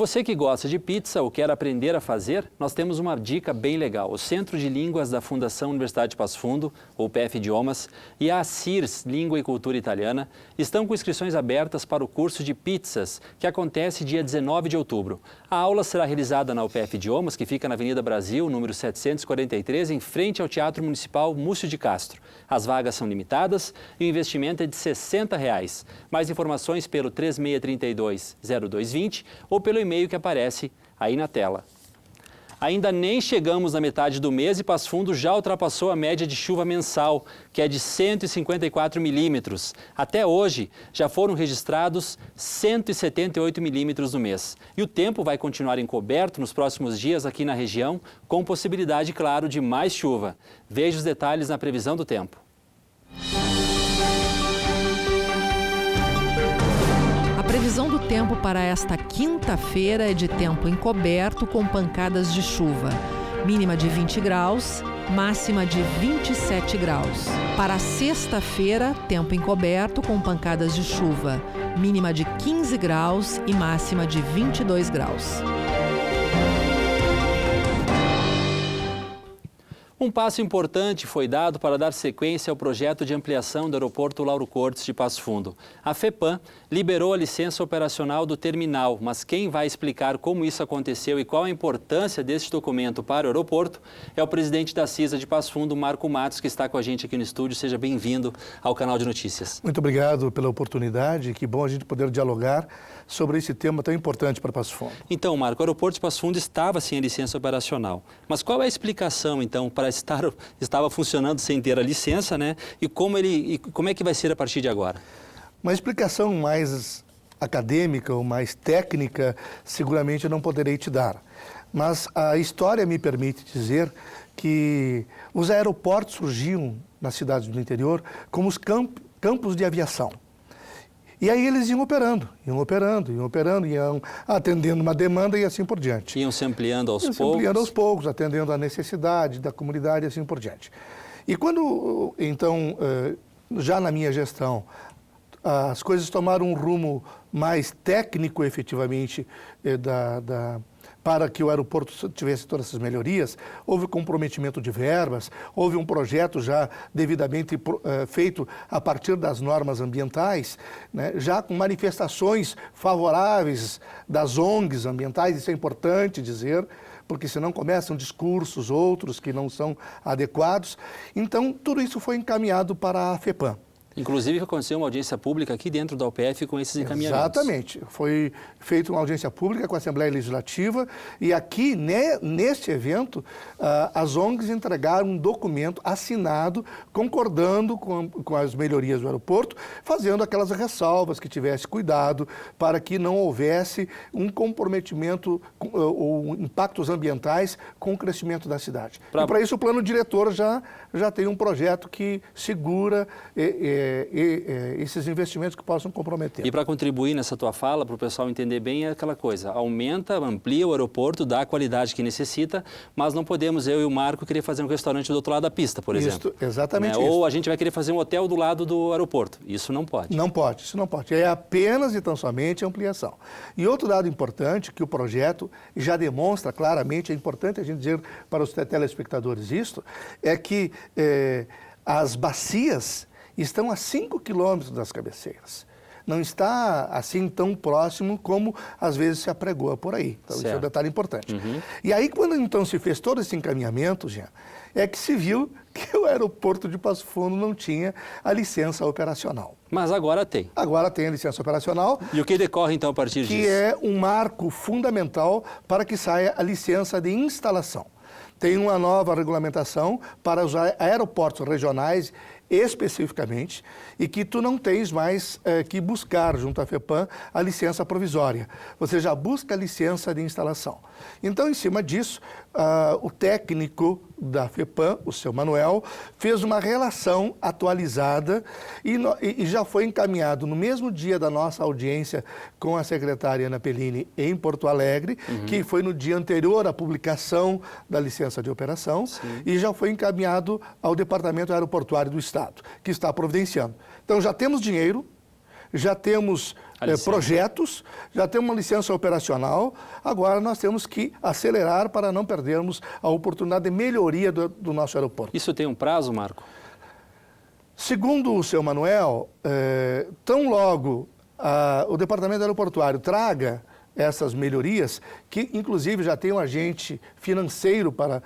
você que gosta de pizza ou quer aprender a fazer, nós temos uma dica bem legal. O Centro de Línguas da Fundação Universidade de Passo Fundo, ou PF Idiomas, e a CIRS, Língua e Cultura Italiana, estão com inscrições abertas para o curso de pizzas, que acontece dia 19 de outubro. A aula será realizada na UPF Idiomas, que fica na Avenida Brasil, número 743, em frente ao Teatro Municipal Múcio de Castro. As vagas são limitadas e o investimento é de R$ 60. Mais informações pelo 3632-0220 ou pelo e-mail que aparece aí na tela. Ainda nem chegamos na metade do mês e Passo Fundo já ultrapassou a média de chuva mensal, que é de 154 milímetros. Até hoje, já foram registrados 178 milímetros no mês. E o tempo vai continuar encoberto nos próximos dias aqui na região, com possibilidade, claro, de mais chuva. Veja os detalhes na previsão do tempo. A previsão do tempo para esta quinta-feira é de tempo encoberto com pancadas de chuva. Mínima de 20 graus, máxima de 27 graus. Para sexta-feira, tempo encoberto com pancadas de chuva. Mínima de 15 graus e máxima de 22 graus. Um passo importante foi dado para dar sequência ao projeto de ampliação do aeroporto Lauro Cortes de Passo Fundo. A FEPAM liberou a licença operacional do terminal, mas quem vai explicar como isso aconteceu e qual a importância deste documento para o aeroporto é o presidente da CISA de Passo Fundo, Marco Matos, que está com a gente aqui no estúdio. Seja bem-vindo ao canal de notícias. Muito obrigado pela oportunidade, que bom a gente poder dialogar sobre esse tema tão importante para Passo Fundo. Então, Marco, o aeroporto de Passo Fundo estava sem a licença operacional, mas qual é a explicação, então, para estava funcionando sem ter a licença, né? E como é que vai ser a partir de agora? Uma explicação mais acadêmica ou mais técnica, seguramente eu não poderei te dar. Mas a história me permite dizer que os aeroportos surgiam nas cidades do interior como os campos de aviação. E aí eles iam operando, iam atendendo uma demanda e assim por diante. Iam se ampliando aos poucos? Ampliando aos poucos, atendendo a necessidade da comunidade e assim por diante. E quando, então, já na minha gestão, as coisas tomaram um rumo mais técnico, efetivamente, para que o aeroporto tivesse todas essas melhorias, houve comprometimento de verbas, houve um projeto já devidamente feito a partir das normas ambientais, né, já com manifestações favoráveis das ONGs ambientais, isso é importante dizer, porque senão começam discursos outros que não são adequados. Então, tudo isso foi encaminhado para a FEPAM. Inclusive, aconteceu uma audiência pública aqui dentro da UPF com esses encaminhamentos. Exatamente. Foi feita uma audiência pública com a Assembleia Legislativa e aqui, neste evento, as ONGs entregaram um documento assinado, concordando com as melhorias do aeroporto, fazendo aquelas ressalvas que tivesse cuidado para que não houvesse um comprometimento ou impactos ambientais com o crescimento da cidade. E para isso o plano diretor já tem um projeto que segura esses investimentos que possam comprometer. E para contribuir nessa tua fala, para o pessoal entender bem, é aquela coisa, amplia o aeroporto, dá a qualidade que necessita, mas não podemos, eu e o Marco, querer fazer um restaurante do outro lado da pista, por exemplo. Exatamente isso. Ou a gente vai querer fazer um hotel do lado do aeroporto. Isso não pode. Não pode, isso não pode. É apenas e tão somente a ampliação. E outro dado importante, que o projeto já demonstra claramente, é importante a gente dizer para os telespectadores isto, é que as bacias estão a 5 quilômetros das cabeceiras. Não está assim tão próximo como às vezes se apregou por aí. Então, isso é um detalhe importante. Uhum. E aí, quando então se fez todo esse encaminhamento, Jean, é que se viu que o aeroporto de Passo Fundo não tinha a licença operacional. Mas agora tem. Agora tem a licença operacional. E o que decorre então a partir disso? Que é um marco fundamental para que saia a licença de instalação. Tem uma nova regulamentação para os aeroportos regionais especificamente, e que tu não tens mais que buscar junto à FEPAM a licença provisória. Você já busca a licença de instalação. Então, em cima disso, o técnico da FEPAM, o seu Manuel, fez uma relação atualizada e já foi encaminhado no mesmo dia da nossa audiência com a secretária Ana Pellini em Porto Alegre, que foi no dia anterior à publicação da licença de operação, e já foi encaminhado ao Departamento Aeroportuário do Estado, que está providenciando. Então, já temos dinheiro, já temos projetos, já temos uma licença operacional, agora nós temos que acelerar para não perdermos a oportunidade de melhoria do nosso aeroporto. Isso tem um prazo, Marco? Segundo o seu Manuel, tão logo o Departamento Aeroportuário traga essas melhorias, que inclusive já tem um agente financeiro para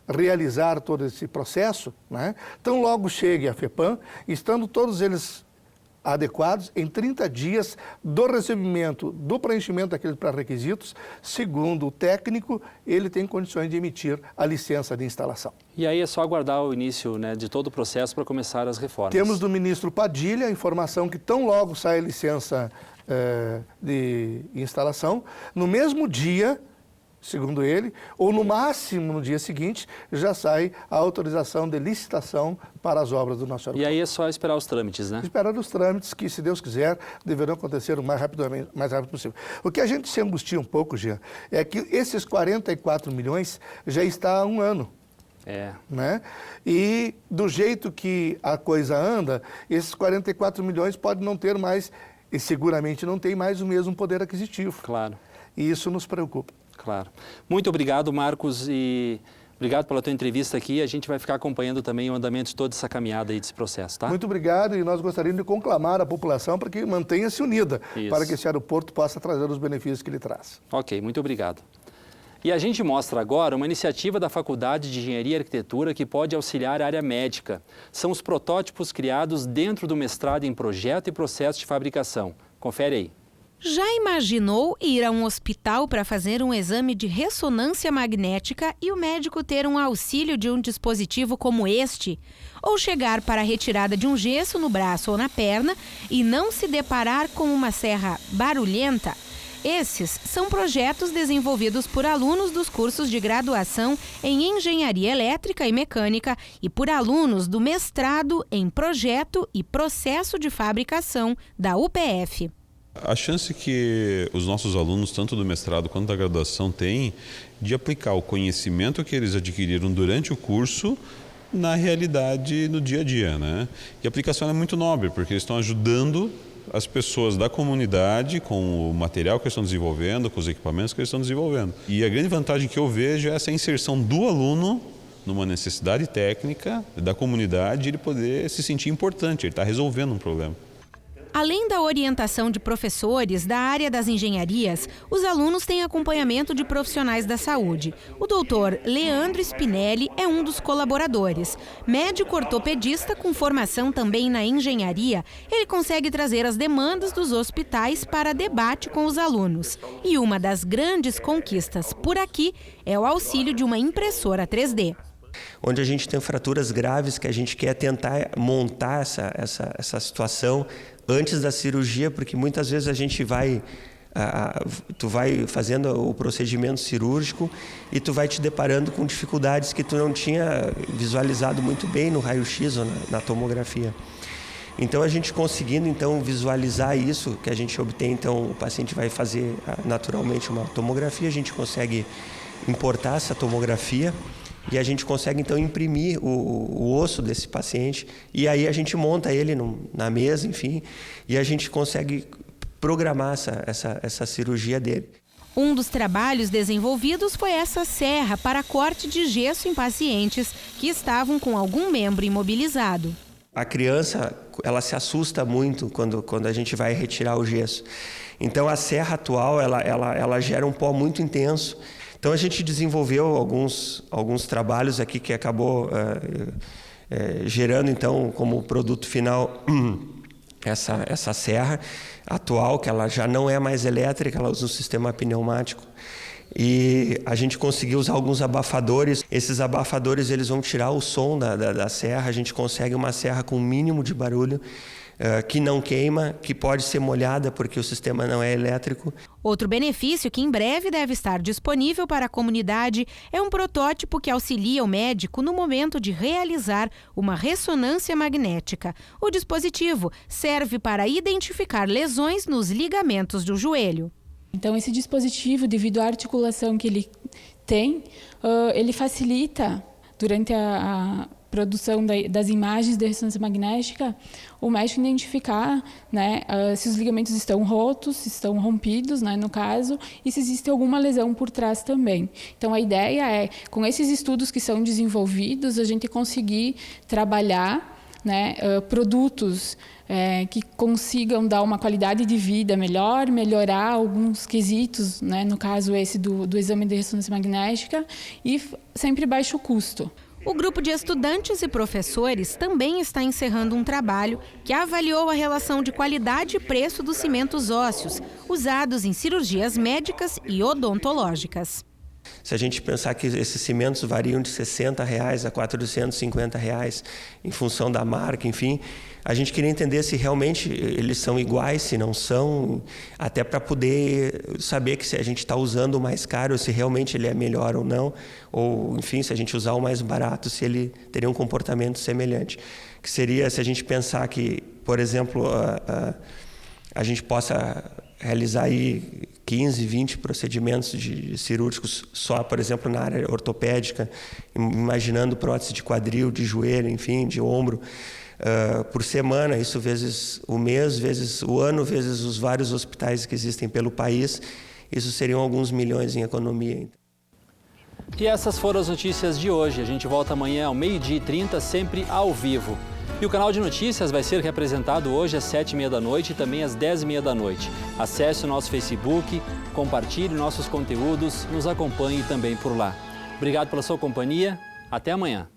realizar todo esse processo, né? Tão logo chegue a FEPAM, estando todos eles adequados, em 30 dias do recebimento, do preenchimento daqueles pré-requisitos, segundo o técnico, ele tem condições de emitir a licença de instalação. E aí é só aguardar o início, né, de todo o processo para começar as reformas. Temos do ministro Padilha a informação que tão logo sai a licença de instalação, no mesmo dia, segundo ele, ou no máximo no dia seguinte, já sai a autorização de licitação para as obras do nosso aeroporto. E aí é só esperar os trâmites, né? Esperar os trâmites que, se Deus quiser, deverão acontecer o mais rápido possível. O que a gente se angustia um pouco, Jean, é que esses 44 milhões já está há um ano. Né? E do jeito que a coisa anda, esses 44 milhões podem não ter mais, e seguramente não tem mais o mesmo poder aquisitivo. Claro. E isso nos preocupa. Claro. Muito obrigado, Marcos, e obrigado pela tua entrevista aqui. A gente vai ficar acompanhando também o andamento de toda essa caminhada aí desse processo, tá? Muito obrigado, e nós gostaríamos de conclamar a população para que mantenha-se unida, para que esse aeroporto possa trazer os benefícios que ele traz. Ok, muito obrigado. E a gente mostra agora uma iniciativa da Faculdade de Engenharia e Arquitetura que pode auxiliar a área médica. São os protótipos criados dentro do mestrado em Projeto e Processo de Fabricação. Confere aí. Já imaginou ir a um hospital para fazer um exame de ressonância magnética e o médico ter um auxílio de um dispositivo como este? Ou chegar para a retirada de um gesso no braço ou na perna e não se deparar com uma serra barulhenta? Esses são projetos desenvolvidos por alunos dos cursos de graduação em Engenharia Elétrica e Mecânica e por alunos do mestrado em Projeto e Processo de Fabricação da UPF. A chance que os nossos alunos, tanto do mestrado quanto da graduação, têm de aplicar o conhecimento que eles adquiriram durante o curso na realidade, no dia a dia, né? E a aplicação é muito nobre, porque eles estão ajudando as pessoas da comunidade com o material que eles estão desenvolvendo, com os equipamentos que eles estão desenvolvendo. E a grande vantagem que eu vejo é essa inserção do aluno numa necessidade técnica da comunidade, ele poder se sentir importante, ele está resolvendo um problema. Além da orientação de professores da área das engenharias, os alunos têm acompanhamento de profissionais da saúde. O doutor Leandro Spinelli é um dos colaboradores. Médico ortopedista com formação também na engenharia, ele consegue trazer as demandas dos hospitais para debate com os alunos. E uma das grandes conquistas por aqui é o auxílio de uma impressora 3D. Onde a gente tem fraturas graves que a gente quer tentar montar essa situação antes da cirurgia, porque muitas vezes a gente tu vai fazendo o procedimento cirúrgico e tu vai te deparando com dificuldades que tu não tinha visualizado muito bem no raio-x ou na tomografia. Então a gente conseguindo então visualizar isso, que a gente obtém, então o paciente vai fazer naturalmente uma tomografia, a gente consegue importar essa tomografia e a gente consegue então imprimir o osso desse paciente e aí a gente monta ele na mesa, enfim, e a gente consegue programar essa cirurgia dele. Um dos trabalhos desenvolvidos foi essa serra para corte de gesso em pacientes que estavam com algum membro imobilizado. A criança, ela se assusta muito quando a gente vai retirar o gesso. Então a serra atual, ela gera um pó muito intenso. Então a gente desenvolveu alguns trabalhos aqui que acabou gerando então como produto final essa serra atual, que ela já não é mais elétrica, ela usa um sistema pneumático. E a gente conseguiu usar alguns abafadores. Esses abafadores eles vão tirar o som da serra. A gente consegue uma serra com o mínimo de barulho, que não queima, que pode ser molhada porque o sistema não é elétrico. Outro benefício que em breve deve estar disponível para a comunidade é um protótipo que auxilia o médico no momento de realizar uma ressonância magnética. O dispositivo serve para identificar lesões nos ligamentos do joelho. Então esse dispositivo, devido à articulação que ele tem, ele facilita durante produção das imagens de ressonância magnética, o médico identificar, né, se os ligamentos estão rotos, se estão rompidos, né, no caso, e se existe alguma lesão por trás também. Então, a ideia é, com esses estudos que são desenvolvidos, a gente conseguir trabalhar, né, produtos que consigam dar uma qualidade de vida melhor, melhorar alguns quesitos, né, no caso esse do exame de ressonância magnética, e sempre baixo custo. O grupo de estudantes e professores também está encerrando um trabalho que avaliou a relação de qualidade e preço dos cimentos ósseos usados em cirurgias médicas e odontológicas. Se a gente pensar que esses cimentos variam de R$60 a R$450 em função da marca, enfim, a gente queria entender se realmente eles são iguais, se não são, até para poder saber que se a gente está usando o mais caro, se realmente ele é melhor ou não, ou, enfim, se a gente usar o mais barato, se ele teria um comportamento semelhante. Que seria se a gente pensar que, por exemplo, a gente possa realizar aí 15, 20 procedimentos cirúrgicos só, por exemplo, na área ortopédica, imaginando prótese de quadril, de joelho, enfim, de ombro, por semana, isso vezes o mês, vezes o ano, vezes os vários hospitais que existem pelo país, isso seriam alguns milhões em economia. E essas foram as notícias de hoje. A gente volta amanhã ao 12h30, sempre ao vivo. E o canal de notícias vai ser representado hoje às 7h30 da noite e também às 10h30 da noite. Acesse o nosso Facebook, compartilhe nossos conteúdos, nos acompanhe também por lá. Obrigado pela sua companhia. Até amanhã.